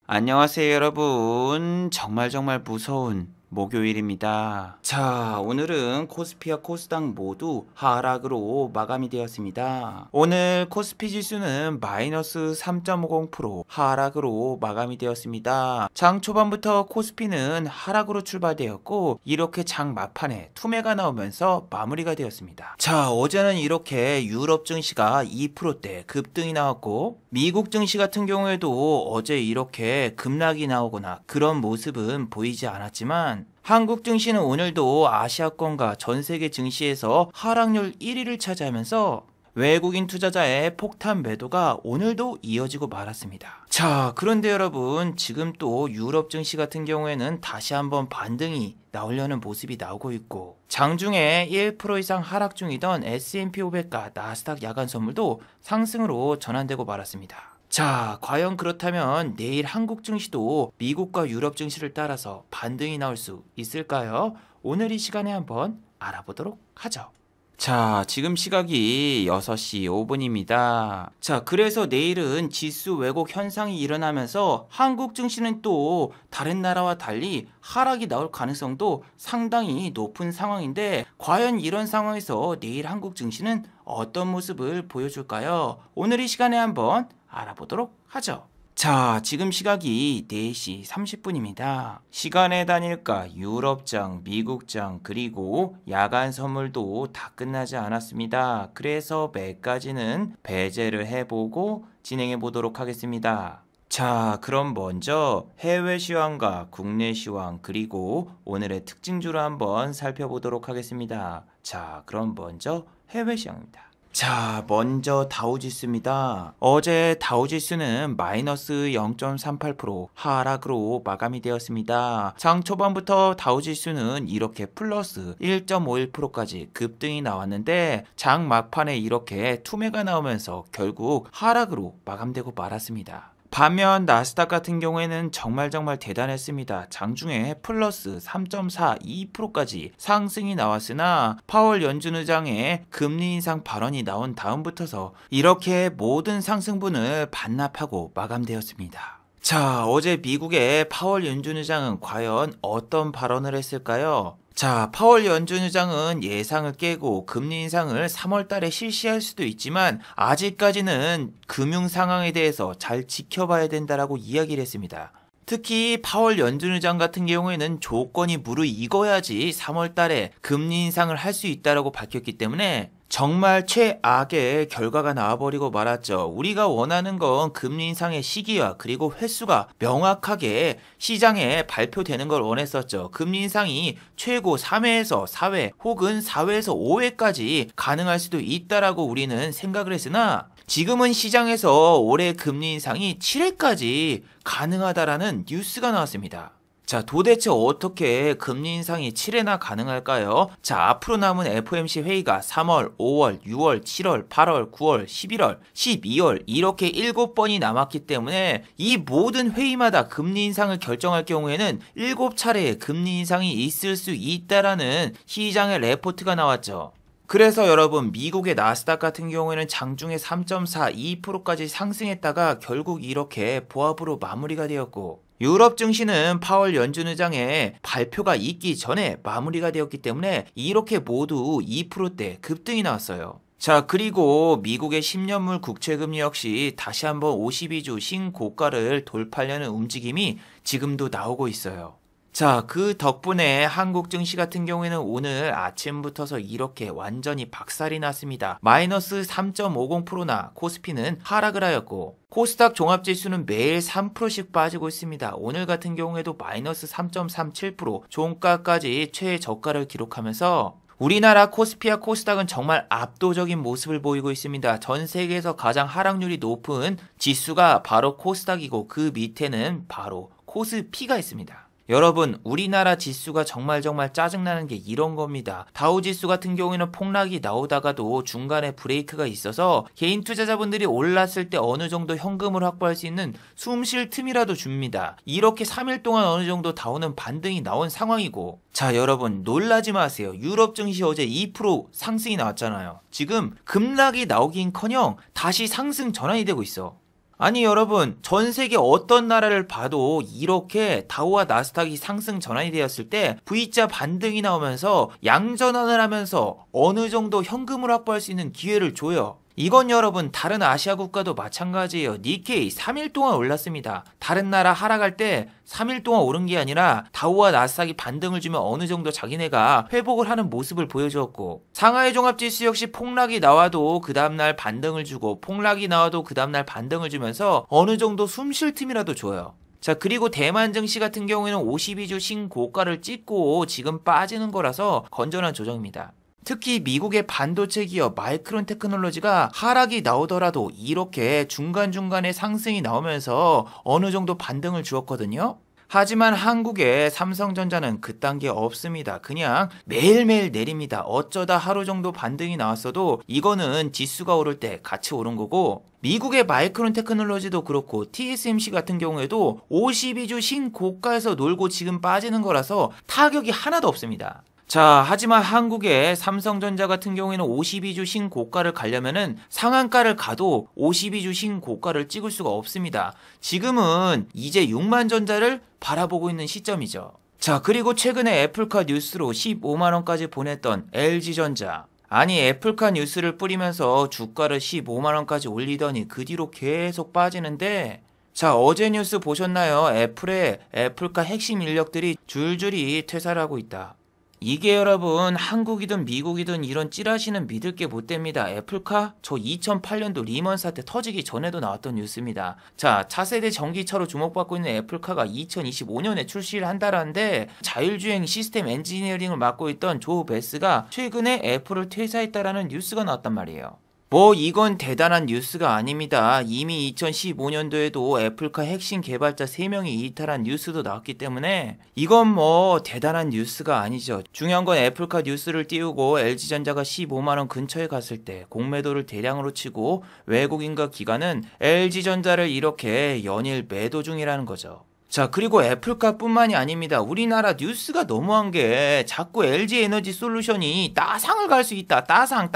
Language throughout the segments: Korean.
안녕하세요 여러분. 정말 무서운 목요일입니다. 자, 오늘은 코스피와 코스닥 모두 하락으로 마감이 되었습니다. 오늘 코스피 지수는 마이너스 3.50% 하락으로 마감이 되었습니다. 장 초반부터 코스피는 하락으로 출발되었고 이렇게 장 막판에 투매가 나오면서 마무리가 되었습니다. 자, 어제는 이렇게 유럽 증시가 2%대 급등이 나왔고 미국 증시 같은 경우에도 어제 이렇게 급락이 나오거나 그런 모습은 보이지 않았지만 한국 증시는 오늘도 아시아권과 전 세계 증시에서 하락률 1위를 차지하면서 외국인 투자자의 폭탄 매도가 오늘도 이어지고 말았습니다. 자, 그런데 여러분, 지금 또 유럽 증시 같은 경우에는 다시 한번 반등이 나오려는 모습이 나오고 있고 장중에 1% 이상 하락 중이던 S&P 500과 나스닥 야간 선물도 상승으로 전환되고 말았습니다. 자, 과연 그렇다면 내일 한국 증시도 미국과 유럽 증시를 따라서 반등이 나올 수 있을까요? 오늘 이 시간에 한번 알아보도록 하죠. 자, 지금 시각이 6시 5분입니다. 자, 그래서 내일은 지수 왜곡 현상이 일어나면서 한국 증시는 또 다른 나라와 달리 하락이 나올 가능성도 상당히 높은 상황인데 과연 이런 상황에서 내일 한국 증시는 어떤 모습을 보여줄까요? 오늘 이 시간에 한번 알아보도록 하죠. 자, 지금 시각이 4시 30분입니다. 시간의 단일가, 유럽장, 미국장, 그리고 야간 선물도 다 끝나지 않았습니다. 그래서 매까지는 배제를 해보고 진행해 보도록 하겠습니다. 자, 그럼 먼저 해외 시황과 국내 시황 그리고 오늘의 특징주를 한번 살펴보도록 하겠습니다. 자, 그럼 먼저 해외 시황입니다. 자, 먼저 다우지수입니다. 어제 다우지수는 마이너스 0.38% 하락으로 마감이 되었습니다. 장 초반부터 다우지수는 이렇게 플러스 1.51%까지 급등이 나왔는데 장 막판에 이렇게 투매가 나오면서 결국 하락으로 마감되고 말았습니다. 반면 나스닥 같은 경우에는 정말 대단했습니다. 장중에 플러스 3.42%까지 상승이 나왔으나 파월 연준 의장의 금리 인상 발언이 나온 다음부터서 이렇게 모든 상승분을 반납하고 마감되었습니다. 자, 어제 미국의 파월 연준 의장은 과연 어떤 발언을 했을까요? 자, 파월 연준 의장은 예상을 깨고 금리 인상을 3월 달에 실시할 수도 있지만 아직까지는 금융 상황에 대해서 잘 지켜봐야 된다라고 이야기를 했습니다. 특히 파월 연준 의장 같은 경우에는 조건이 무르익어야지 3월 달에 금리 인상을 할 수 있다라고 밝혔기 때문에 정말 최악의 결과가 나와버리고 말았죠. 우리가 원하는 건 금리 인상의 시기와 그리고 횟수가 명확하게 시장에 발표되는 걸 원했었죠. 금리 인상이 최고 3회에서 4회 혹은 4회에서 5회까지 가능할 수도 있다라고 우리는 생각을 했으나 지금은 시장에서 올해 금리 인상이 7회까지 가능하다라는 뉴스가 나왔습니다. 자, 도대체 어떻게 금리 인상이 7회나 가능할까요? 자, 앞으로 남은 FOMC 회의가 3월, 5월, 6월, 7월, 8월, 9월, 11월, 12월 이렇게 7번이 남았기 때문에 이 모든 회의마다 금리 인상을 결정할 경우에는 7차례의 금리 인상이 있을 수 있다라는 시장의 레포트가 나왔죠. 그래서 여러분, 미국의 나스닥 같은 경우에는 장중에 3.42%까지 상승했다가 결국 이렇게 보합으로 마무리가 되었고 유럽 증시는 파월 연준 의장의 발표가 있기 전에 마무리가 되었기 때문에 이렇게 모두 2%대 급등이 나왔어요. 자, 그리고 미국의 10년물 국채금리 역시 다시 한번 52주 신고가를 돌파하려는 움직임이 지금도 나오고 있어요. 자, 그 덕분에 한국 증시 같은 경우에는 오늘 아침부터서 이렇게 완전히 박살이 났습니다. 마이너스 3.50%나 코스피는 하락을 하였고 코스닥 종합지수는 매일 3%씩 빠지고 있습니다. 오늘 같은 경우에도 마이너스 3.37% 종가까지 최저가를 기록하면서 우리나라 코스피와 코스닥은 정말 압도적인 모습을 보이고 있습니다. 전 세계에서 가장 하락률이 높은 지수가 바로 코스닥이고 그 밑에는 바로 코스피가 있습니다. 여러분, 우리나라 지수가 정말 짜증나는 게 이런 겁니다. 다우지수 같은 경우에는 폭락이 나오다가도 중간에 브레이크가 있어서 개인 투자자분들이 올랐을 때 어느 정도 현금을 확보할 수 있는 숨 쉴 틈이라도 줍니다. 이렇게 3일 동안 어느 정도 다우는 반등이 나온 상황이고 자, 여러분 놀라지 마세요. 유럽 증시 어제 2% 상승이 나왔잖아요. 지금 급락이 나오긴커녕 다시 상승 전환이 되고 있어. 아니 여러분, 전 세계 어떤 나라를 봐도 이렇게 다우와 나스닥이 상승 전환이 되었을 때 V자 반등이 나오면서 양전환을 하면서 어느 정도 현금을 확보할 수 있는 기회를 줘요. 이건 여러분 다른 아시아 국가도 마찬가지예요. 니케이 3일 동안 올랐습니다. 다른 나라 하락할 때 3일 동안 오른 게 아니라 다우와 나스닥이 반등을 주면 어느 정도 자기네가 회복을 하는 모습을 보여주었고, 상하이 종합지수 역시 폭락이 나와도 그 다음날 반등을 주고 폭락이 나와도 그 다음날 반등을 주면서 어느 정도 숨 쉴 틈이라도 줘요. 자, 그리고 대만 증시 같은 경우에는 52주 신고가를 찍고 지금 빠지는 거라서 건전한 조정입니다. 특히 미국의 반도체 기업 마이크론 테크놀로지가 하락이 나오더라도 이렇게 중간중간에 상승이 나오면서 어느 정도 반등을 주었거든요. 하지만 한국의 삼성전자는 그딴 게 없습니다. 그냥 매일매일 내립니다. 어쩌다 하루 정도 반등이 나왔어도 이거는 지수가 오를 때 같이 오른 거고, 미국의 마이크론 테크놀로지도 그렇고 TSMC 같은 경우에도 52주 신고가에서 놀고 지금 빠지는 거라서 타격이 하나도 없습니다. 자, 하지만 한국의 삼성전자 같은 경우에는 52주 신고가를 가려면은 상한가를 가도 52주 신고가를 찍을 수가 없습니다. 지금은 이제 6만 전자를 바라보고 있는 시점이죠. 자, 그리고 최근에 애플카 뉴스로 15만원까지 보냈던 LG전자. 아니, 애플카 뉴스를 뿌리면서 주가를 15만원까지 올리더니 그 뒤로 계속 빠지는데, 자, 어제 뉴스 보셨나요? 애플의 애플카 핵심 인력들이 줄줄이 퇴사를 하고 있다. 이게 여러분 한국이든 미국이든 이런 찌라시는 믿을 게 못 됩니다. 애플카? 저 2008년도 리먼 사태 터지기 전에도 나왔던 뉴스입니다. 자, 차세대 전기차로 주목받고 있는 애플카가 2025년에 출시를 한다라는데, 자율주행 시스템 엔지니어링을 맡고 있던 조 베스가 최근에 애플을 퇴사했다라는 뉴스가 나왔단 말이에요. 뭐 이건 대단한 뉴스가 아닙니다. 이미 2015년도에도 애플카 핵심 개발자 3명이 이탈한 뉴스도 나왔기 때문에 이건 뭐 대단한 뉴스가 아니죠. 중요한 건 애플카 뉴스를 띄우고 LG전자가 15만원 근처에 갔을 때 공매도를 대량으로 치고 외국인과 기관은 LG전자를 이렇게 연일 매도 중이라는 거죠. 자, 그리고 애플카 뿐만이 아닙니다. 우리나라 뉴스가 너무한 게 자꾸 LG에너지솔루션이 따상을 갈 수 있다. 따상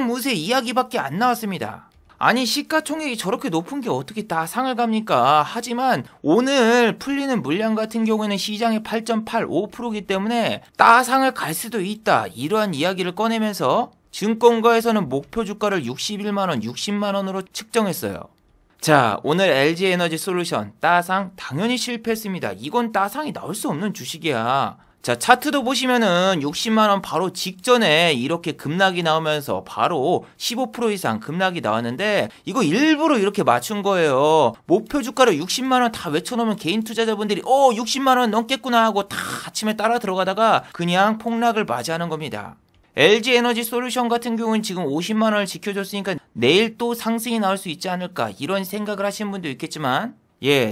무쇠 이야기밖에 안 나왔습니다. 아니, 시가총액이 저렇게 높은 게 어떻게 따상을 갑니까? 하지만 오늘 풀리는 물량 같은 경우에는 시장의 8.85%이기 때문에 따상을 갈 수도 있다. 이러한 이야기를 꺼내면서 증권가에서는 목표 주가를 61만원, 60만원으로 측정했어요. 자, 오늘 LG에너지솔루션 따상 당연히 실패했습니다. 이건 따상이 나올 수 없는 주식이야. 자, 차트도 보시면은 60만원 바로 직전에 이렇게 급락이 나오면서 바로 15% 이상 급락이 나왔는데, 이거 일부러 이렇게 맞춘 거예요. 목표 주가를 60만원 다 외쳐놓으면 개인 투자자분들이 60만원 넘겠구나 하고 다 아침에 따라 들어가다가 그냥 폭락을 맞이하는 겁니다. LG에너지솔루션 같은 경우는 지금 50만원을 지켜줬으니까 내일 또 상승이 나올 수 있지 않을까, 이런 생각을 하시는 분도 있겠지만,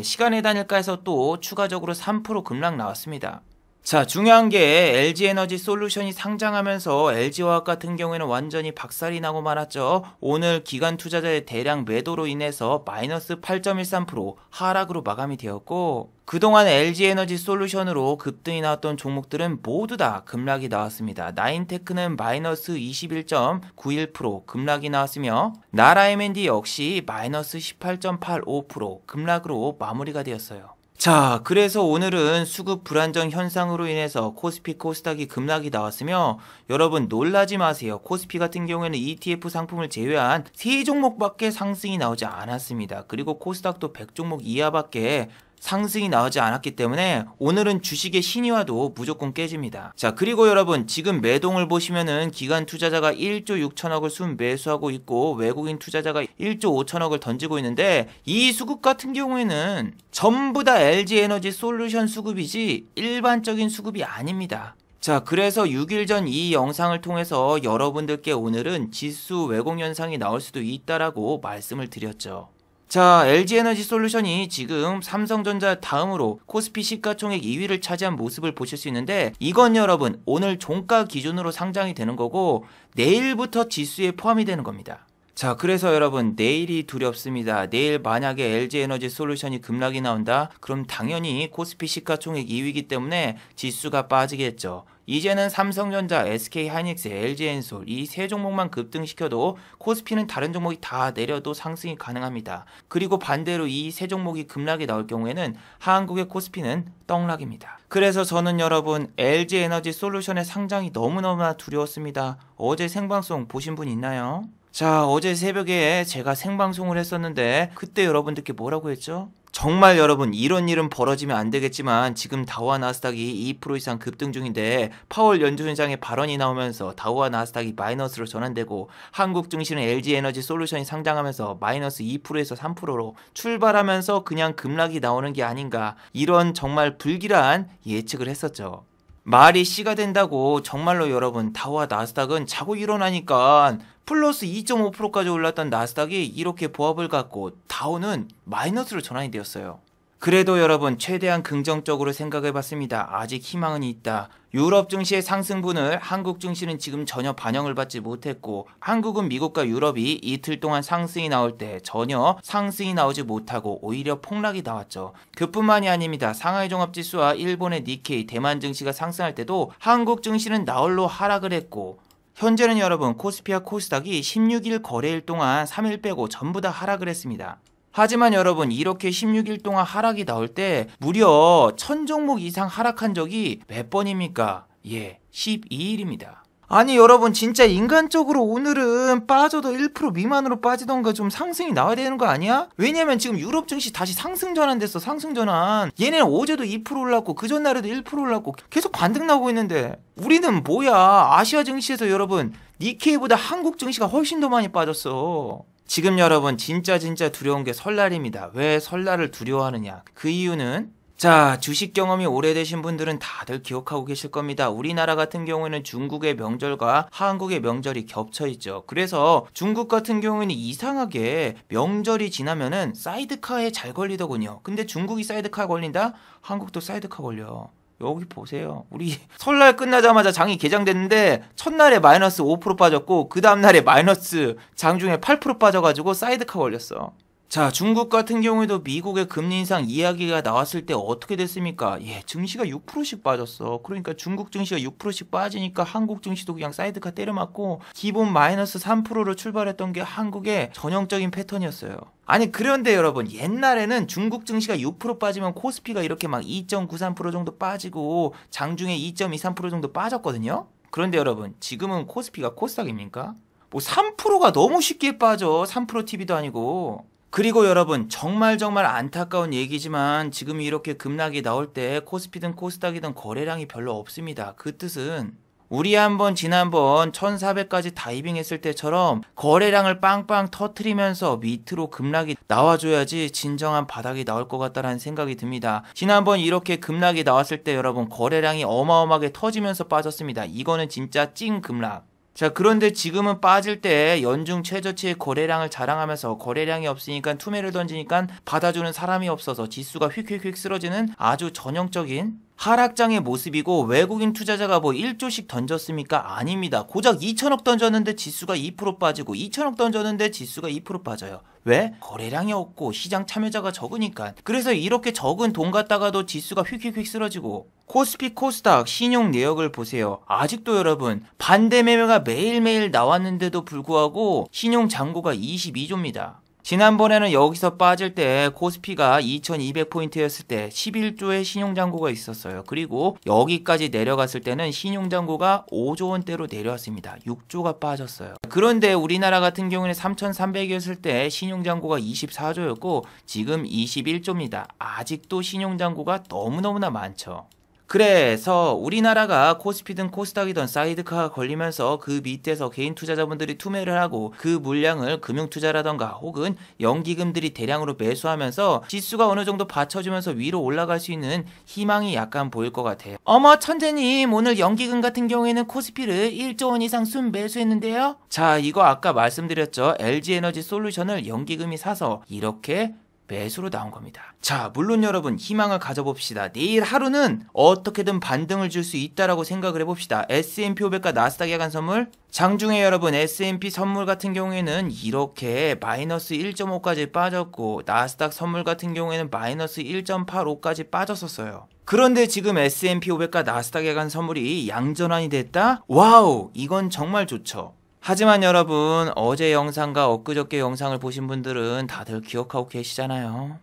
시간의 단일가에서 또 추가적으로 3% 급락 나왔습니다. 자, 중요한 게 LG에너지솔루션이 상장하면서 LG화학 같은 경우에는 완전히 박살이 나고 말았죠. 오늘 기관 투자자의 대량 매도로 인해서 마이너스 8.13% 하락으로 마감이 되었고, 그동안 LG에너지솔루션으로 급등이 나왔던 종목들은 모두 다 급락이 나왔습니다. 나인테크는 마이너스 21.91% 급락이 나왔으며, 나라 M&D 역시 마이너스 18.85% 급락으로 마무리가 되었어요. 자, 그래서 오늘은 수급 불안정 현상으로 인해서 코스피 코스닥이 급락이 나왔으며, 여러분 놀라지 마세요. 코스피 같은 경우에는 ETF 상품을 제외한 3종목밖에 상승이 나오지 않았습니다. 그리고 코스닥도 100종목 이하밖에 상승이 나오지 않았기 때문에 오늘은 주식의 신의와도 무조건 깨집니다. 자, 그리고 여러분 지금 매동을 보시면은 기관 투자자가 1조 6천억을 순매수하고 있고 외국인 투자자가 1조 5천억을 던지고 있는데, 이 수급 같은 경우에는 전부 다 LG에너지솔루션 수급이지 일반적인 수급이 아닙니다. 자, 그래서 6일 전 이 영상을 통해서 여러분들께 오늘은 지수 왜곡 현상이 나올 수도 있다라고 말씀을 드렸죠. 자, LG에너지솔루션이 지금 삼성전자 다음으로 코스피 시가총액 2위를 차지한 모습을 보실 수 있는데, 이건 여러분 오늘 종가 기준으로 상장이 되는 거고 내일부터 지수에 포함이 되는 겁니다. 자, 그래서 여러분 내일이 두렵습니다. 내일 만약에 LG에너지솔루션이 급락이 나온다? 그럼 당연히 코스피 시가총액 2위이기 때문에 지수가 빠지겠죠. 이제는 삼성전자, SK하이닉스, LG엔솔 이 세 종목만 급등시켜도 코스피는 다른 종목이 다 내려도 상승이 가능합니다. 그리고 반대로 이 세 종목이 급락이 나올 경우에는 한국의 코스피는 떡락입니다. 그래서 저는 여러분 LG에너지솔루션의 상장이 너무너무나 두려웠습니다. 어제 생방송 보신 분 있나요? 자, 어제 새벽에 제가 생방송을 했었는데 그때 여러분들께 뭐라고 했죠? 정말 여러분 이런 일은 벌어지면 안 되겠지만 지금 다우와 나스닥이 2% 이상 급등 중인데 파월 연준의장의 발언이 나오면서 다우와 나스닥이 마이너스로 전환되고 한국 증시는 LG에너지솔루션이 상장하면서 마이너스 2%에서 3%로 출발하면서 그냥 급락이 나오는 게 아닌가, 이런 정말 불길한 예측을 했었죠. 말이 씨가 된다고 정말로 여러분 다우와 나스닥은 자고 일어나니까 플러스 2.5%까지 올랐던 나스닥이 이렇게 보합을 갖고 다우는 마이너스로 전환이 되었어요. 그래도 여러분 최대한 긍정적으로 생각해봤습니다. 아직 희망은 있다. 유럽 증시의 상승분을 한국 증시는 지금 전혀 반영을 받지 못했고 한국은 미국과 유럽이 이틀 동안 상승이 나올 때 전혀 상승이 나오지 못하고 오히려 폭락이 나왔죠. 그뿐만이 아닙니다. 상하이 종합지수와 일본의 니케이, 대만 증시가 상승할 때도 한국 증시는 나홀로 하락을 했고 현재는 여러분 코스피와 코스닥이 16일 거래일 동안 3일 빼고 전부 다 하락을 했습니다. 하지만 여러분 이렇게 16일 동안 하락이 나올 때 무려 1000종목 이상 하락한 적이 몇 번입니까? 예, 12일입니다. 아니 여러분 진짜 인간적으로 오늘은 빠져도 1% 미만으로 빠지던가 좀 상승이 나와야 되는 거 아니야? 왜냐면 지금 유럽 증시 다시 상승 전환됐어. 상승 전환. 얘네는 어제도 2% 올랐고 그 전날에도 1% 올랐고 계속 반등 나오고 있는데 우리는 뭐야? 아시아 증시에서 여러분 니케이보다 한국 증시가 훨씬 더 많이 빠졌어. 지금 여러분 진짜 두려운 게 설날입니다. 왜 설날을 두려워하느냐? 그 이유는 자, 주식 경험이 오래되신 분들은 다들 기억하고 계실 겁니다. 우리나라 같은 경우에는 중국의 명절과 한국의 명절이 겹쳐 있죠. 그래서 중국 같은 경우에는 이상하게 명절이 지나면은 사이드카에 잘 걸리더군요. 근데 중국이 사이드카 걸린다? 한국도 사이드카 걸려. 여기 보세요. 우리 설날 끝나자마자 장이 개장됐는데 첫날에 마이너스 5% 빠졌고 그 다음날에 마이너스 장중에 8% 빠져가지고 사이드카 걸렸어. 자, 중국 같은 경우에도 미국의 금리 인상 이야기가 나왔을 때 어떻게 됐습니까? 예, 증시가 6%씩 빠졌어. 그러니까 중국 증시가 6%씩 빠지니까 한국 증시도 그냥 사이드카 때려맞고 기본 마이너스 3%로 출발했던 게 한국의 전형적인 패턴이었어요. 아니 그런데 여러분 옛날에는 중국 증시가 6% 빠지면 코스피가 이렇게 막 2.93% 정도 빠지고 장중에 2.23% 정도 빠졌거든요. 그런데 여러분 지금은 코스피가 코스닥입니까? 뭐 3%가 너무 쉽게 빠져. 3% TV도 아니고. 그리고 여러분 정말 안타까운 얘기지만 지금 이렇게 급락이 나올 때 코스피든 코스닥이든 거래량이 별로 없습니다. 그 뜻은 우리 한번 지난번 1400까지 다이빙했을 때처럼 거래량을 빵빵 터트리면서 밑으로 급락이 나와줘야지 진정한 바닥이 나올 것 같다라는 생각이 듭니다. 지난번 이렇게 급락이 나왔을 때 여러분 거래량이 어마어마하게 터지면서 빠졌습니다. 이거는 진짜 찐 급락. 자, 그런데 지금은 빠질 때 연중 최저치의 거래량을 자랑하면서 거래량이 없으니까 투매를 던지니까 받아주는 사람이 없어서 지수가 휙휙휙 쓰러지는 아주 전형적인 하락장의 모습이고, 외국인 투자자가 뭐 1조씩 던졌습니까? 아닙니다. 고작 2천억 던졌는데 지수가 2% 빠지고 2천억 던졌는데 지수가 2% 빠져요. 왜? 거래량이 없고 시장 참여자가 적으니까. 그래서 이렇게 적은 돈 갖다가도 지수가 휙휙휙 쓰러지고, 코스피 코스닥 신용 내역을 보세요. 아직도 여러분 반대 매매가 매일매일 나왔는데도 불구하고 신용 잔고가 22조입니다. 지난번에는 여기서 빠질 때 코스피가 2200포인트였을 때 11조의 신용잔고가 있었어요. 그리고 여기까지 내려갔을 때는 신용잔고가 5조 원대로 내려왔습니다. 6조가 빠졌어요. 그런데 우리나라 같은 경우는 3300이었을 때 신용잔고가 24조였고 지금 21조입니다. 아직도 신용잔고가 너무너무나 많죠. 그래서 우리나라가 코스피든 코스닥이든 사이드카가 걸리면서 그 밑에서 개인 투자자분들이 투매를 하고 그 물량을 금융투자라던가 혹은 연기금들이 대량으로 매수하면서 지수가 어느 정도 받쳐주면서 위로 올라갈 수 있는 희망이 약간 보일 것 같아요. 어머 천재님, 오늘 연기금 같은 경우에는 코스피를 1조 원 이상 순 매수했는데요. 자, 이거 아까 말씀드렸죠. LG에너지솔루션을 연기금이 사서 이렇게 매수로 나온 겁니다. 자, 물론 여러분 희망을 가져봅시다. 내일 하루는 어떻게든 반등을 줄 수 있다라고 생각을 해봅시다. S&P 500과 나스닥 야간 선물, 장중에 여러분 S&P 선물 같은 경우에는 이렇게 마이너스 1.5까지 빠졌고 나스닥 선물 같은 경우에는 마이너스 1.85까지 빠졌었어요. 그런데 지금 S&P 500과 나스닥 야간 선물이 양전환이 됐다? 와우, 이건 정말 좋죠. 하지만 여러분, 어제 영상과 엊그저께 영상을 보신 분들은 다들 기억하고 계시잖아요.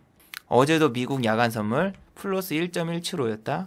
어제도 미국 야간 선물 플러스 1.175였다.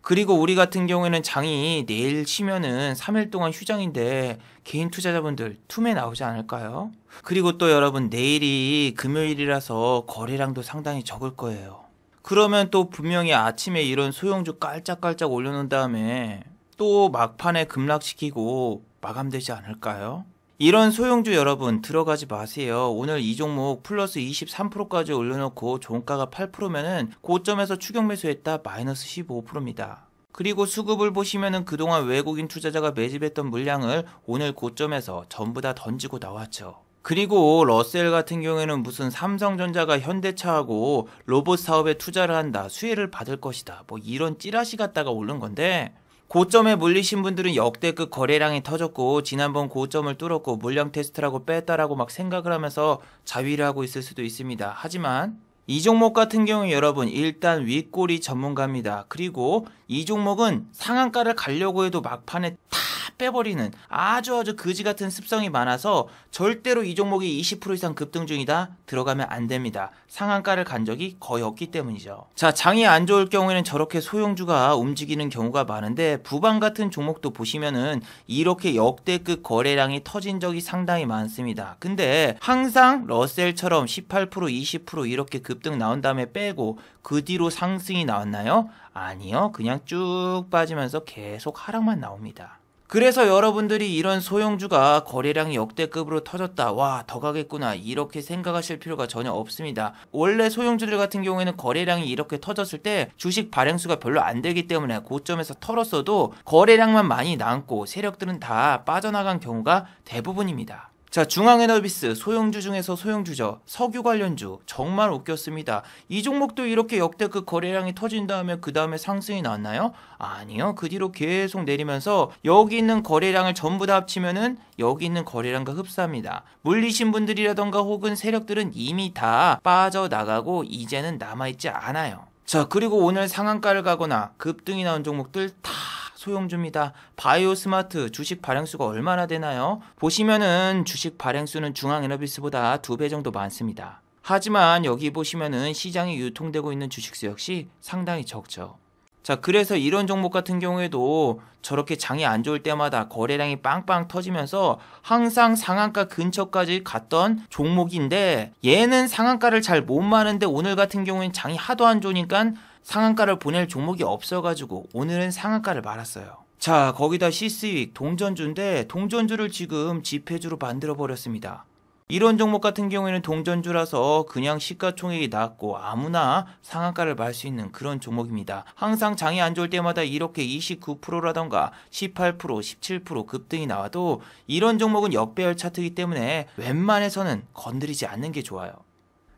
그리고 우리 같은 경우에는 장이 내일 쉬면은 3일 동안 휴장인데 개인 투자자분들 투매 나오지 않을까요? 그리고 또 여러분, 내일이 금요일이라서 거래량도 상당히 적을 거예요. 그러면 또 분명히 아침에 이런 소형주 깔짝깔짝 올려놓은 다음에 또 막판에 급락시키고 마감되지 않을까요? 이런 소형주 여러분 들어가지 마세요. 오늘 이 종목 플러스 23%까지 올려놓고 종가가 8%면은 고점에서 추격 매수했다 마이너스 15%입니다. 그리고 수급을 보시면은 그동안 외국인 투자자가 매집했던 물량을 오늘 고점에서 전부 다 던지고 나왔죠. 그리고 러셀 같은 경우에는 무슨 삼성전자가 현대차하고 로봇 사업에 투자를 한다, 수혜를 받을 것이다, 뭐 이런 찌라시 갖다가 오른 건데, 고점에 물리신 분들은 역대급 거래량이 터졌고 지난번 고점을 뚫었고 물량 테스트라고 뺐다라고 막 생각을 하면서 자위를 하고 있을 수도 있습니다. 하지만 이 종목 같은 경우 여러분 일단 윗꼬리 전문가입니다. 그리고 이 종목은 상한가를 가려고 해도 막판에 다 빼버리는 아주 그지 같은 습성이 많아서 절대로 이 종목이 20% 이상 급등 중이다 들어가면 안 됩니다. 상한가를 간 적이 거의 없기 때문이죠. 자, 장이 안 좋을 경우에는 저렇게 소형주가 움직이는 경우가 많은데 부방 같은 종목도 보시면은 이렇게 역대급 거래량이 터진 적이 상당히 많습니다. 근데 항상 러셀처럼 18% 20% 이렇게 급등 나온 다음에 빼고 그 뒤로 상승이 나왔나요? 아니요, 그냥 쭉 빠지면서 계속 하락만 나옵니다. 그래서 여러분들이 이런 소형주가 거래량이 역대급으로 터졌다, 와 더 가겠구나 이렇게 생각하실 필요가 전혀 없습니다. 원래 소형주들 같은 경우에는 거래량이 이렇게 터졌을 때 주식 발행수가 별로 안 되기 때문에 고점에서 털었어도 거래량만 많이 남고 세력들은 다 빠져나간 경우가 대부분입니다. 자, 중앙에너비스 소형주 중에서 소형주죠. 석유 관련주 정말 웃겼습니다. 이 종목도 이렇게 역대급 거래량이 터진 다음에 그 다음에 상승이 나왔나요? 아니요, 그 뒤로 계속 내리면서 여기 있는 거래량을 전부 다 합치면은 여기 있는 거래량과 흡사합니다. 물리신 분들이라던가 혹은 세력들은 이미 다 빠져나가고 이제는 남아있지 않아요. 자, 그리고 오늘 상한가를 가거나 급등이 나온 종목들 다 소형주입니다. 바이오 스마트 주식 발행수가 얼마나 되나요? 보시면은 주식 발행수는 중앙에너비스보다 2배 정도 많습니다. 하지만 여기 보시면은 시장에 유통되고 있는 주식수 역시 상당히 적죠. 자, 그래서 이런 종목 같은 경우에도 저렇게 장이 안 좋을 때마다 거래량이 빵빵 터지면서 항상 상한가 근처까지 갔던 종목인데, 얘는 상한가를 잘 못 마는데 오늘 같은 경우엔 장이 하도 안 좋으니까 상한가를 보낼 종목이 없어가지고 오늘은 상한가를 말았어요. 자, 거기다 시스윅 동전주인데 동전주를 지금 지폐주로 만들어버렸습니다. 이런 종목 같은 경우에는 동전주라서 그냥 시가총액이 낮고 아무나 상한가를 말 수 있는 그런 종목입니다. 항상 장이 안 좋을 때마다 이렇게 29%라던가 18%, 17% 급등이 나와도 이런 종목은 역배열 차트이기 때문에 웬만해서는 건드리지 않는 게 좋아요.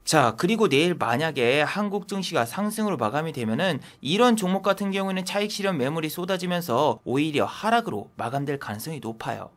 자, 그리고 내일 만약에 한국 증시가 상승으로 마감이 되면은 이런 종목 같은 경우에는 차익 실현 매물이 쏟아지면서 오히려 하락으로 마감될 가능성이 높아요.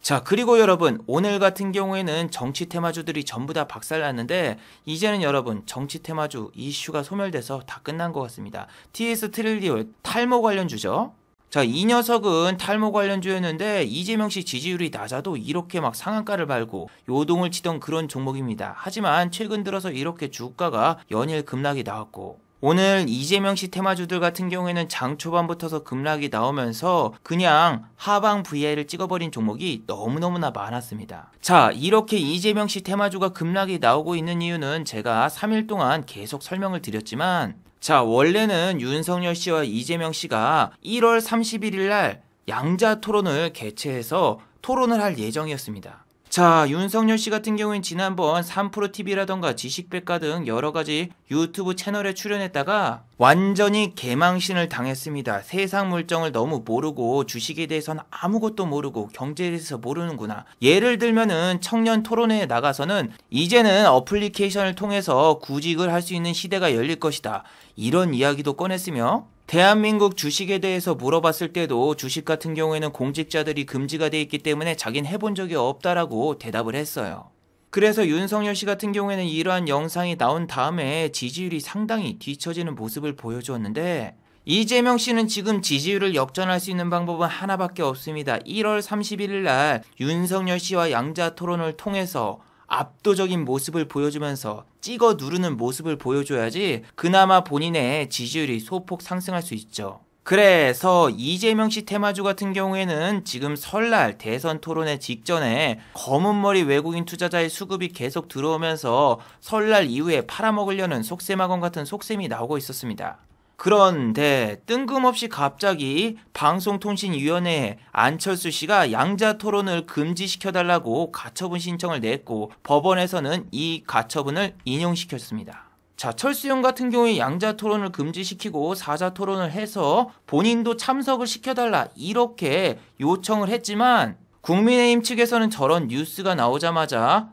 자, 그리고 여러분 오늘 같은 경우에는 정치 테마주들이 전부 다 박살났는데 이제는 여러분 정치 테마주 이슈가 소멸돼서 다 끝난 것 같습니다. TS 트릴리올 탈모 관련주죠. 자, 이 녀석은 탈모 관련주였는데 이재명 씨 지지율이 낮아도 이렇게 막 상한가를 밟고 요동을 치던 그런 종목입니다. 하지만 최근 들어서 이렇게 주가가 연일 급락이 나왔고, 오늘 이재명 씨 테마주들 같은 경우에는 장 초반부터서 급락이 나오면서 그냥 하방 VI를 찍어버린 종목이 너무너무나 많았습니다. 자, 이렇게 이재명 씨 테마주가 급락이 나오고 있는 이유는 제가 3일 동안 계속 설명을 드렸지만, 자, 원래는 윤석열 씨와 이재명 씨가 1월 31일 날 양자 토론을 개최해서 토론을 할 예정이었습니다. 자, 자, 윤석열 씨 같은 경우엔 지난번 3프로TV라던가 지식백과 등 여러가지 유튜브 채널에 출연했다가 완전히 개망신을 당했습니다. 세상 물정을 너무 모르고 주식에 대해서는 아무것도 모르고 경제에 대해서 모르는구나. 예를 들면은 청년 토론회에 나가서는 이제는 어플리케이션을 통해서 구직을 할 수 있는 시대가 열릴 것이다. 이런 이야기도 꺼냈으며 대한민국 주식에 대해서 물어봤을 때도 주식 같은 경우에는 공직자들이 금지가 돼 있기 때문에 자긴 해본 적이 없다라고 대답을 했어요. 그래서 윤석열 씨 같은 경우에는 이러한 영상이 나온 다음에 지지율이 상당히 뒤처지는 모습을 보여주었는데 이재명 씨는 지금 지지율을 역전할 수 있는 방법은 하나밖에 없습니다. 1월 31일 날 윤석열 씨와 양자 토론을 통해서 압도적인 모습을 보여주면서 찍어 누르는 모습을 보여줘야지 그나마 본인의 지지율이 소폭 상승할 수 있죠. 그래서 이재명 씨 테마주 같은 경우에는 지금 설날 대선 토론회 직전에 검은머리 외국인 투자자의 수급이 계속 들어오면서 설날 이후에 팔아먹으려는 속셈학원 같은 속셈이 나오고 있었습니다. 그런데 뜬금없이 갑자기 방송통신위원회에 안철수 씨가 양자 토론을 금지시켜달라고 가처분 신청을 냈고 법원에서는 이 가처분을 인용시켰습니다. 자, 철수 형 같은 경우에 양자 토론을 금지시키고 사자 토론을 해서 본인도 참석을 시켜달라 이렇게 요청을 했지만 국민의힘 측에서는 저런 뉴스가 나오자마자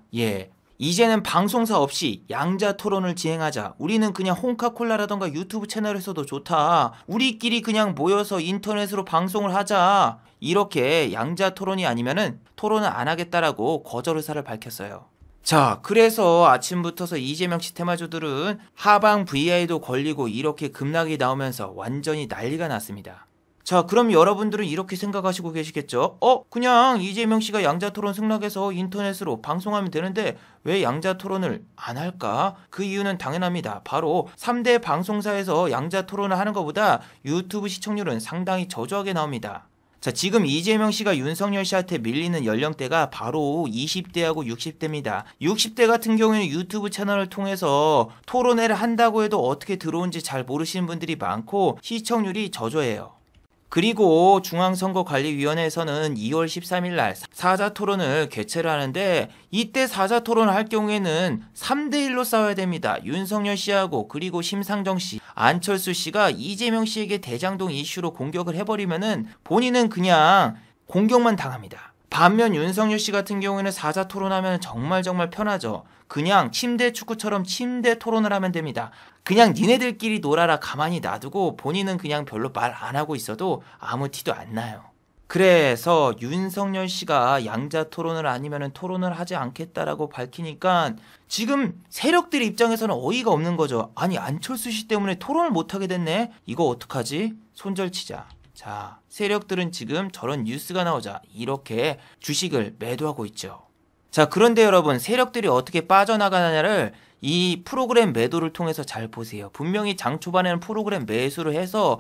이제는 방송사 없이 양자 토론을 진행하자. 우리는 그냥 홍카콜라라던가 유튜브 채널에서도 좋다. 우리끼리 그냥 모여서 인터넷으로 방송을 하자. 이렇게 양자 토론이 아니면은 토론을 안 하겠다라고 거절 의사를 밝혔어요. 자, 그래서 아침부터서 이재명 씨 테마주들은 하방 VI도 걸리고 이렇게 급락이 나오면서 완전히 난리가 났습니다. 자, 그럼 여러분들은 이렇게 생각하시고 계시겠죠? 그냥 이재명 씨가 양자 토론 승낙해서 인터넷으로 방송하면 되는데 왜 양자 토론을 안 할까? 그 이유는 당연합니다. 바로 3대 방송사에서 양자 토론을 하는 것보다 유튜브 시청률은 상당히 저조하게 나옵니다. 자, 지금 이재명 씨가 윤석열 씨한테 밀리는 연령대가 바로 20대하고 60대입니다. 60대 같은 경우에는 유튜브 채널을 통해서 토론회를 한다고 해도 어떻게 들어온지 잘 모르시는 분들이 많고 시청률이 저조해요. 그리고 중앙선거관리위원회에서는 2월 13일 날 사자 토론을 개최를 하는데 이때 사자 토론을 할 경우에는 3대1로 싸워야 됩니다. 윤석열 씨하고 그리고 심상정 씨, 안철수 씨가 이재명 씨에게 대장동 이슈로 공격을 해버리면은 본인은 그냥 공격만 당합니다. 반면 윤석열 씨 같은 경우에는 사자 토론하면 정말 편하죠. 그냥 침대 축구처럼 침대 토론을 하면 됩니다. 그냥 니네들끼리 놀아라 가만히 놔두고 본인은 그냥 별로 말 안 하고 있어도 아무 티도 안 나요. 그래서 윤석열 씨가 양자 토론을 아니면 토론을 하지 않겠다라고 밝히니까 지금 세력들 입장에서는 어이가 없는 거죠. 아니 안철수 씨 때문에 토론을 못하게 됐네? 이거 어떡하지? 손절치자. 자, 세력들은 지금 저런 뉴스가 나오자 이렇게 주식을 매도하고 있죠. 자, 그런데 여러분 세력들이 어떻게 빠져나가느냐를 이 프로그램 매도를 통해서 잘 보세요. 분명히 장 초반에는 프로그램 매수를 해서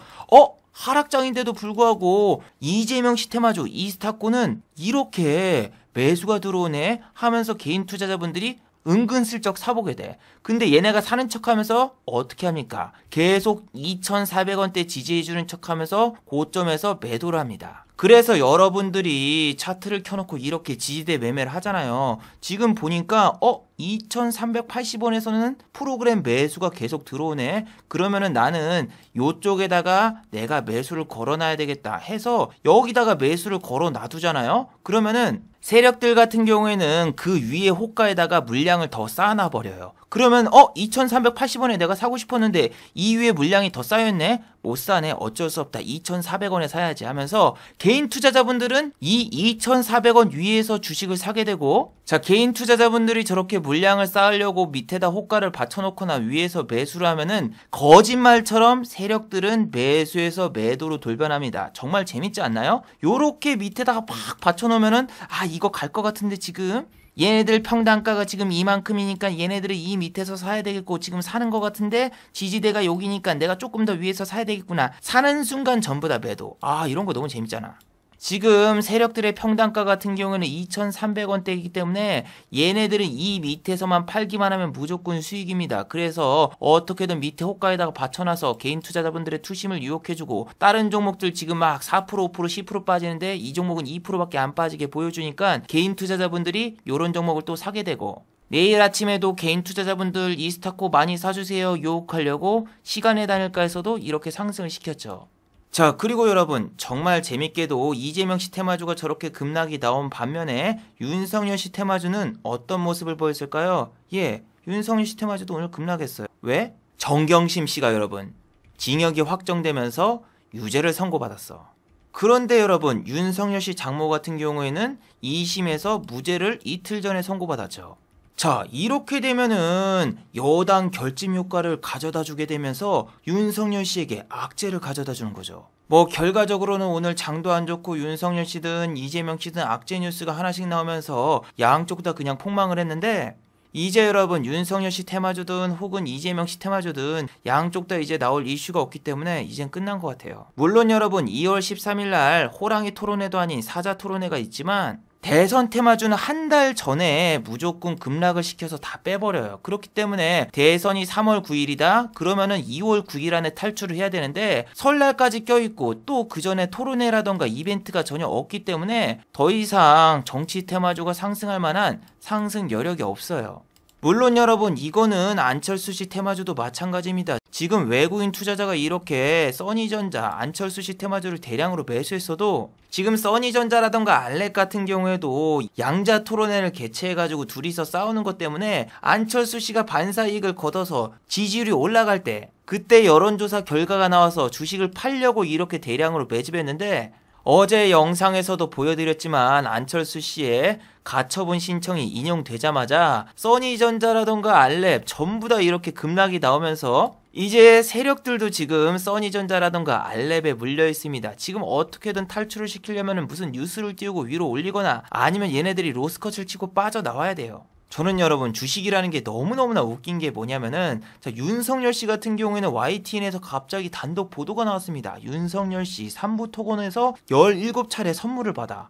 하락장인데도 불구하고 이재명 씨 테마주 이스타코는 이렇게 매수가 들어오네 하면서 개인 투자자분들이 은근슬쩍 사보게 돼. 근데 얘네가 사는 척하면서 어떻게 합니까? 계속 2,400원대 지지해주는 척하면서 고점에서 매도를 합니다. 그래서 여러분들이 차트를 켜놓고 이렇게 지지대 매매를 하잖아요. 지금 보니까 2,380원에서는 프로그램 매수가 계속 들어오네. 그러면은 나는 요쪽에다가 내가 매수를 걸어놔야 되겠다 해서 여기다가 매수를 걸어 놔두잖아요. 그러면은 세력들 같은 경우에는 그 위에 호가에다가 물량을 더 쌓아놔 버려요. 그러면 2,380원에 내가 사고 싶었는데 이 위에 물량이 더 쌓여있네? 못 사네. 어쩔 수 없다. 2,400원에 사야지 하면서 개인 투자자분들은 이 2,400원 위에서 주식을 사게 되고 자, 개인 투자자분들이 저렇게 물량을 쌓으려고 밑에다 호가를 받쳐놓거나 위에서 매수를 하면은 거짓말처럼 세력들은 매수에서 매도로 돌변합니다. 정말 재밌지 않나요? 요렇게 밑에다가 막 받쳐놓으면은 이거 갈 것 같은데 지금 얘네들 평단가가 지금 이만큼이니까 얘네들은 이 밑에서 사야 되겠고 지금 사는 것 같은데 지지대가 여기니까 내가 조금 더 위에서 사야 되겠구나. 사는 순간 전부 다 매도. 이런 거 너무 재밌잖아. 지금 세력들의 평단가 같은 경우에는 2,300원대이기 때문에 얘네들은 이 밑에서만 팔기만 하면 무조건 수익입니다. 그래서 어떻게든 밑에 호가에다가 받쳐놔서 개인 투자자분들의 투심을 유혹해주고 다른 종목들 지금 막 4%, 5%, 10% 빠지는데 이 종목은 2%밖에 안 빠지게 보여주니까 개인 투자자분들이 이런 종목을 또 사게 되고 내일 아침에도 개인 투자자분들 이스타코 많이 사주세요 유혹하려고 시간의 단일가에서도 이렇게 상승을 시켰죠. 자, 그리고 여러분 정말 재밌게도 이재명 씨 테마주가 저렇게 급락이 나온 반면에 윤석열 씨 테마주는 어떤 모습을 보였을까요? 예, 윤석열 씨 테마주도 오늘 급락했어요. 왜? 정경심 씨가 여러분 징역이 확정되면서 유죄를 선고받았어. 그런데 여러분 윤석열 씨 장모 같은 경우에는 2심에서 무죄를 이틀 전에 선고받았죠. 자, 이렇게 되면은 여당 결집 효과를 가져다 주게 되면서 윤석열 씨에게 악재를 가져다 주는 거죠. 뭐 결과적으로는 오늘 장도 안 좋고 윤석열 씨든 이재명 씨든 악재 뉴스가 하나씩 나오면서 양쪽 다 그냥 폭망을 했는데 이제 여러분 윤석열 씨 테마주든 혹은 이재명 씨 테마주든 양쪽 다 이제 나올 이슈가 없기 때문에 이젠 끝난 것 같아요. 물론 여러분 2월 13일 날 호랑이 토론회도 아닌 사자 토론회가 있지만 대선 테마주는 한 달 전에 무조건 급락을 시켜서 다 빼버려요. 그렇기 때문에 대선이 3월 9일이다? 그러면은 2월 9일 안에 탈출을 해야 되는데 설날까지 껴있고 또 그 전에 토론회라던가 이벤트가 전혀 없기 때문에 더 이상 정치 테마주가 상승할 만한 상승 여력이 없어요. 물론 여러분 이거는 안철수 씨 테마주도 마찬가지입니다. 지금 외국인 투자자가 이렇게 써니전자, 안철수 씨 테마주를 대량으로 매수했어도 지금 써니전자라던가 알렉 같은 경우에도 양자 토론회를 개최해가지고 둘이서 싸우는 것 때문에 안철수 씨가 반사이익을 걷어서 지지율이 올라갈 때 그때 여론조사 결과가 나와서 주식을 팔려고 이렇게 대량으로 매집했는데 어제 영상에서도 보여드렸지만 안철수 씨의 가처분 신청이 인용되자마자 써니전자라던가 알랩 전부 다 이렇게 급락이 나오면서 이제 세력들도 지금 써니전자라던가 알랩에 물려 있습니다. 지금 어떻게든 탈출을 시키려면 무슨 뉴스를 띄우고 위로 올리거나 아니면 얘네들이 로스컷을 치고 빠져나와야 돼요. 저는 여러분 주식이라는 게 너무너무나 웃긴 게 뭐냐면은 자, 윤석열 씨 같은 경우에는 YTN에서 갑자기 단독 보도가 나왔습니다. 윤석열 씨 삼부토건에서 17차례 선물을 받아.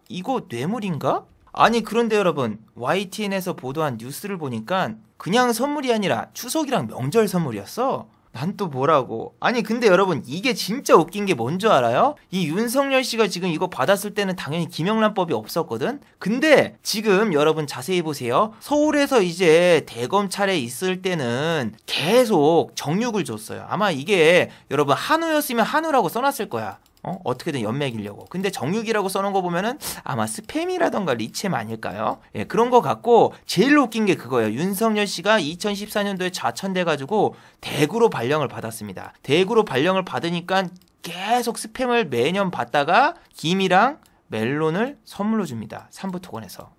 이거 뇌물인가? 아니 그런데 여러분 YTN에서 보도한 뉴스를 보니까 그냥 선물이 아니라 추석이랑 명절 선물이었어. 난 또 뭐라고. 아니 근데 여러분 이게 진짜 웃긴 게 뭔 줄 알아요? 이 윤석열 씨가 지금 이거 받았을 때는 당연히 김영란법이 없었거든. 근데 지금 여러분 자세히 보세요. 서울에서 이제 대검찰에 있을 때는 계속 정육을 줬어요. 아마 이게 여러분 한우였으면 한우라고 써놨을 거야. 어떻게든 연맥이려고. 근데 정육이라고 써놓은 거 보면은 아마 스팸이라던가 리챔 아닐까요? 예, 그런 거 같고 제일 웃긴 게 그거예요. 윤석열 씨가 2014년도에 좌천돼가지고 대구로 발령을 받았습니다. 대구로 발령을 받으니까 계속 스팸을 매년 받다가 김이랑 멜론을 선물로 줍니다. 삼부토건에서.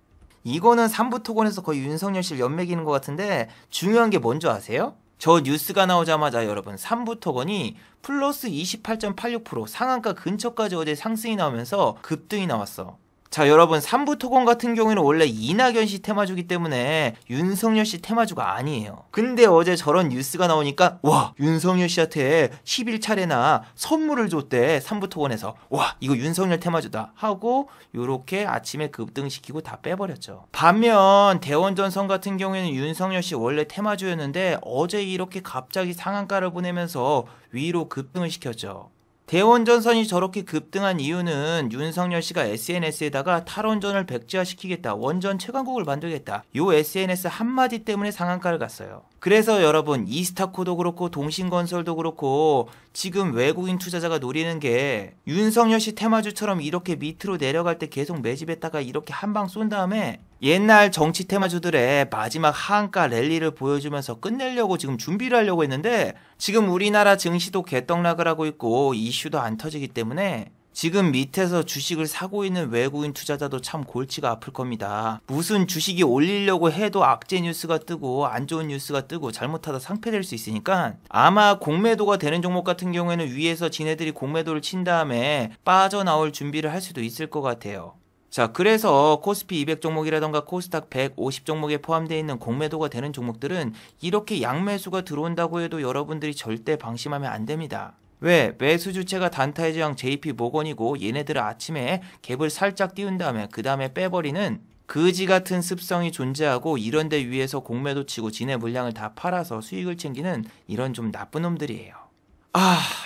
이거는 삼부토건에서 거의 윤석열 씨를 연맥이는 것 같은데 중요한 게 뭔지 아세요? 저 뉴스가 나오자마자 여러분 삼부토건이 플러스 28.86% 상한가 근처까지 어제 상승이 나오면서 급등이 나왔어. 자 여러분 삼부토건 같은 경우에는 원래 이낙연 씨 테마주기 때문에 윤석열 씨 테마주가 아니에요. 근데 어제 저런 뉴스가 나오니까 와 윤석열 씨한테 11차례나 선물을 줬대 삼부토건에서. 와 이거 윤석열 테마주다 하고 요렇게 아침에 급등시키고 다 빼버렸죠. 반면 대원전선 같은 경우에는 윤석열 씨 원래 테마주였는데 어제 이렇게 갑자기 상한가를 보내면서 위로 급등을 시켰죠. 대원전선이 저렇게 급등한 이유는 윤석열 씨가 SNS에다가 탈원전을 백지화시키겠다, 원전 최강국을 만들겠다, 요 SNS 한마디 때문에 상한가를 갔어요. 그래서 여러분 이스타코도 그렇고 동신건설도 그렇고 지금 외국인 투자자가 노리는 게 윤석열 씨 테마주처럼 이렇게 밑으로 내려갈 때 계속 매집했다가 이렇게 한 방 쏜 다음에 옛날 정치 테마주들의 마지막 하한가 랠리를 보여주면서 끝내려고 지금 준비를 하려고 했는데 지금 우리나라 증시도 개떡락을 하고 있고 이슈도 안 터지기 때문에 지금 밑에서 주식을 사고 있는 외국인 투자자도 참 골치가 아플 겁니다. 무슨 주식이 올리려고 해도 악재 뉴스가 뜨고 안 좋은 뉴스가 뜨고 잘못하다 상폐될 수 있으니까 아마 공매도가 되는 종목 같은 경우에는 위에서 지네들이 공매도를 친 다음에 빠져나올 준비를 할 수도 있을 것 같아요. 자 그래서 코스피 200 종목이라던가 코스닥 150 종목에 포함되어 있는 공매도가 되는 종목들은 이렇게 양매수가 들어온다고 해도 여러분들이 절대 방심하면 안 됩니다. 왜? 매수 주체가 단타의 저항 JP 모건이고 얘네들은 아침에 갭을 살짝 띄운 다음에 그 다음에 빼버리는 그지 같은 습성이 존재하고 이런 데 위에서 공매도 치고 지네 물량을 다 팔아서 수익을 챙기는 이런 좀 나쁜 놈들이에요.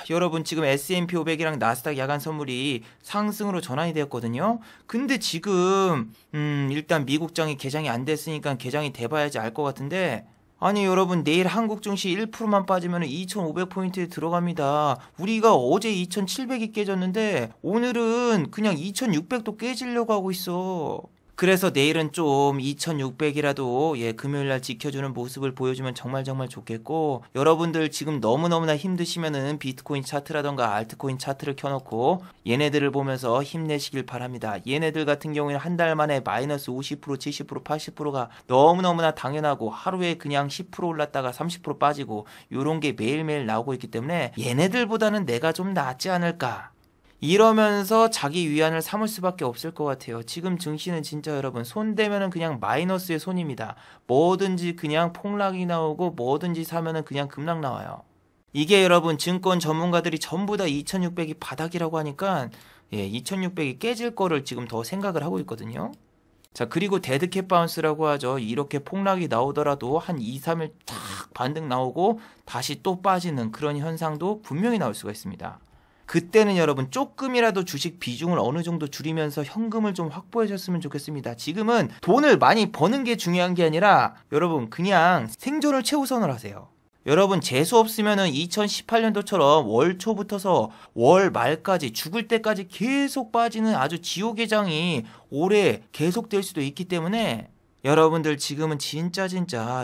여러분 지금 S&P 500이랑 나스닥 야간 선물이 상승으로 전환이 되었거든요. 근데 지금 일단 미국장이 개장이 안 됐으니까 개장이 돼봐야지 알 것 같은데 아니 여러분 내일 한국 증시 1%만 빠지면 2500포인트에 들어갑니다. 우리가 어제 2700이 깨졌는데 오늘은 그냥 2600도 깨지려고 하고 있어. 그래서 내일은 좀 2600이라도 금요일날 지켜주는 모습을 보여주면 정말 좋겠고, 여러분들 지금 너무너무나 힘드시면은 비트코인 차트라던가 알트코인 차트를 켜놓고 얘네들을 보면서 힘내시길 바랍니다. 얘네들 같은 경우에는 한 달 만에 마이너스 50%, 70%, 80%가 너무너무나 당연하고 하루에 그냥 10% 올랐다가 30% 빠지고 요런 게 매일매일 나오고 있기 때문에 얘네들보다는 내가 좀 낫지 않을까, 이러면서 자기 위안을 삼을 수밖에 없을 것 같아요. 지금 증시는 진짜 여러분 손대면은 그냥 마이너스의 손입니다. 뭐든지 그냥 폭락이 나오고 뭐든지 사면은 그냥 급락 나와요. 이게 여러분 증권 전문가들이 전부 다 2600이 바닥이라고 하니까 2600이 깨질 거를 지금 더 생각을 하고 있거든요. 자, 그리고 데드캣 바운스라고 하죠. 이렇게 폭락이 나오더라도 한 2, 3일 탁 반등 나오고 다시 또 빠지는 그런 현상도 분명히 나올 수가 있습니다. 그때는 여러분 조금이라도 주식 비중을 어느 정도 줄이면서 현금을 좀 확보해 줬으면 좋겠습니다. 지금은 돈을 많이 버는 게 중요한 게 아니라 여러분 그냥 생존을 최우선을 하세요. 여러분 재수 없으면은 2018년도처럼 월 초부터서 월 말까지 죽을 때까지 계속 빠지는 아주 지옥의 장이 올해 계속될 수도 있기 때문에 여러분들 지금은 진짜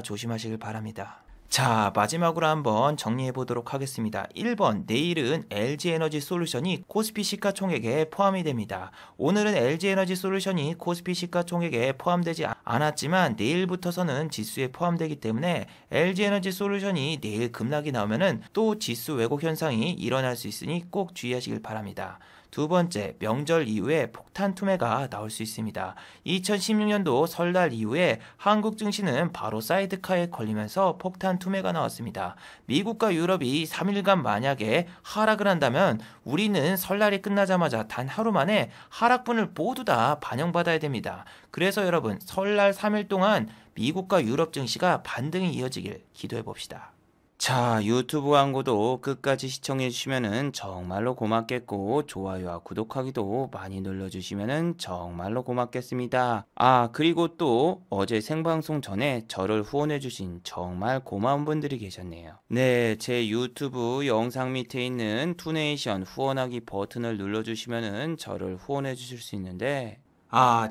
조심하시길 바랍니다. 자, 마지막으로 한번 정리해 보도록 하겠습니다. 1번, 내일은 LG에너지 솔루션이 코스피 시가총액에 포함이 됩니다. 오늘은 LG에너지 솔루션이 코스피 시가총액에 포함되지 않았지만 내일부터서는 지수에 포함되기 때문에 LG에너지 솔루션이 내일 급락이 나오면은 또 지수 왜곡 현상이 일어날 수 있으니 꼭 주의하시길 바랍니다. 두 번째, 명절 이후에 폭탄 투매가 나올 수 있습니다. 2016년도 설날 이후에 한국 증시는 바로 사이드카에 걸리면서 폭탄 투매가 나왔습니다. 미국과 유럽이 3일간 만약에 하락을 한다면 우리는 설날이 끝나자마자 단 하루 만에 하락분을 모두 다 반영받아야 됩니다. 그래서 여러분 설날 3일 동안 미국과 유럽 증시가 반등이 이어지길 기도해 봅시다. 자, 유튜브 광고도 끝까지 시청해주시면 정말로 고맙겠고 좋아요와 구독하기도 많이 눌러주시면 정말로 고맙겠습니다. 그리고 또 어제 생방송 전에 저를 후원해주신 정말 고마운 분들이 계셨네요. 네, 제 유튜브 영상 밑에 있는 투네이션 후원하기 버튼을 눌러주시면 저를 후원해주실 수 있는데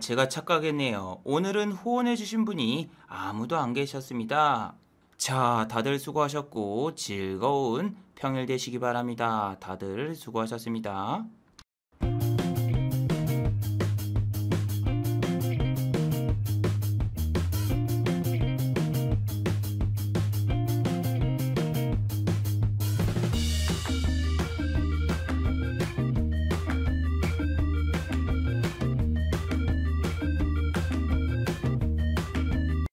제가 착각했네요. 오늘은 후원해주신 분이 아무도 안 계셨습니다. 자, 다들 수고하셨고 즐거운 평일 되시기 바랍니다. 다들 수고하셨습니다.